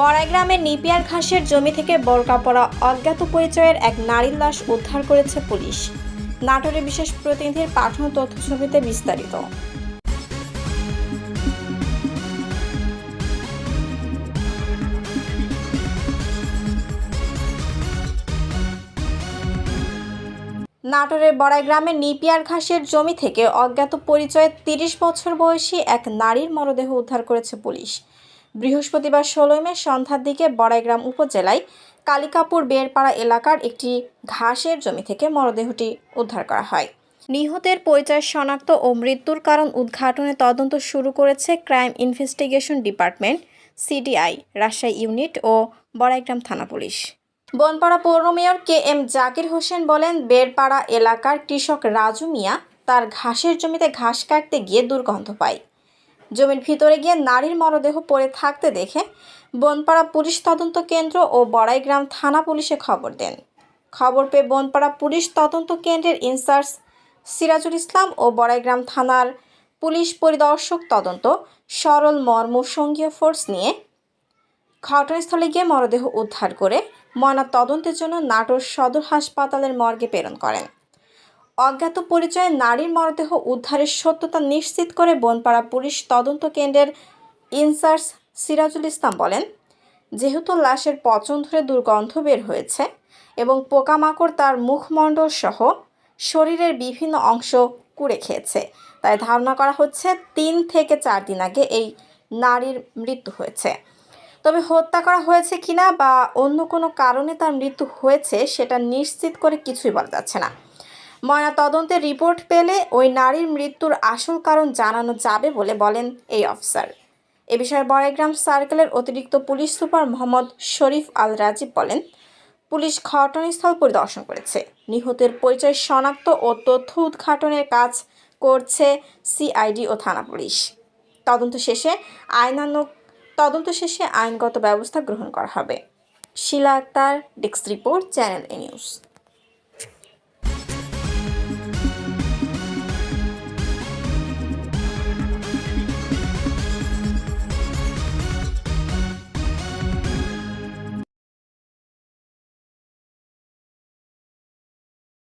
বড়াই গ্রামের নিপিয়ার ঘাসের জমি থেকে বোরকা পরা অজ্ঞাত পরিচয়ের এক নারীর লাশ উদ্ধার করেছে পুলিশ। নাটোরের বিশেষ প্রতিনিধির পাঠানো তথ্যছবিতে বিস্তারিত। নাটোরের বড়াই গ্রামের নিপিয়ার ঘাসের জমি থেকে অজ্ঞাত পরিচয়ে ৩০ বছর বয়সী এক নারীর মরদেহ উদ্ধার করেছে পুলিশ। বৃহস্পতিবার ১৬ মে সন্ধ্যার দিকে বড়াইগ্রাম উপজেলায় কালিকাপুর বেরপাড়া এলাকার একটি ঘাসের জমি থেকে মরদেহটি উদ্ধার করা হয়। নিহতের পরিচয় শনাক্ত ও মৃত্যুর কারণ উদ্ঘাটনে তদন্ত শুরু করেছে crime investigation department CDI Rajshahi unit ও বড়াইগ্রাম থানা পুলিশ। বনপাড়া পৌর মেয়র KM জাকির হোসেন বলেন, বেরপাড়া এলাকার কৃষক রাজু মিয়া তার ঘাসের জমিতে ঘাস কাটতে গিয়ে দুর্গন্ধ পায়। জমির ভিতরে গিয়ে নারীর মরদেহ পড়ে থাকতে দেখে বনপাড়া পুলিশ তদন্ত কেন্দ্র ও বড়াইগ্রাম থানা পুলিশে খবর দেন। খবর পেয়ে বনপাড়া পুলিশ তদন্ত কেন্দ্রের ইনচার্জ সিরাজুল ইসলাম ও বড়াইগ্রাম থানার পুলিশ পরিদর্শক তদন্ত সরল মর্ম সঙ্গীয় ফোর্স নিয়ে ঘটনাস্থলে গিয়ে মরদেহ উদ্ধার করে ময়না তদন্তের জন্য নাটোর সদর হাসপাতালের মর্গে প্রেরণ করেন। অজ্ঞাত পরিচয়ে নারীর মরদেহ উদ্ধারের সত্যতা নিশ্চিত করে বনপাড়া পুলিশ তদন্ত কেন্দ্রের ইনচার্জ সিরাজুল ইসলাম বলেন, যেহেতু লাশের পচন ধরে দুর্গন্ধ বের হয়েছে এবং পোকামাকড় তার মুখমণ্ডল সহ শরীরের বিভিন্ন অংশ কুড়ে খেয়েছে, তাই ধারণা করা হচ্ছে ৩ থেকে ৪ দিন আগে এই নারীর মৃত্যু হয়েছে। তবে হত্যা করা হয়েছে কিনা বা অন্য কোনো কারণে তার মৃত্যু হয়েছে সেটা নিশ্চিত করে কিছুই বলা যাচ্ছে না। ময়না তদন্তের রিপোর্ট পেলে ওই নারীর মৃত্যুর আসল কারণ জানানো যাবে বলে বলেন এই অফিসার। এ বিষয়ে বড়াইগ্রাম সার্কেলের অতিরিক্ত পুলিশ সুপার মোহাম্মদ শরীফ আল রাজীব বলেন, পুলিশ ঘটনাস্থল পরিদর্শন করেছে। নিহতের পরিচয় শনাক্ত ও তথ্য উদ্ঘাটনের কাজ করছে সিআইডি ও থানা পুলিশ। তদন্ত শেষে আইনগত ব্যবস্থা গ্রহণ করা হবে। শিলা আক্তার, ডেস্ক রিপোর্ট, চ্যানেল এ নিউজ।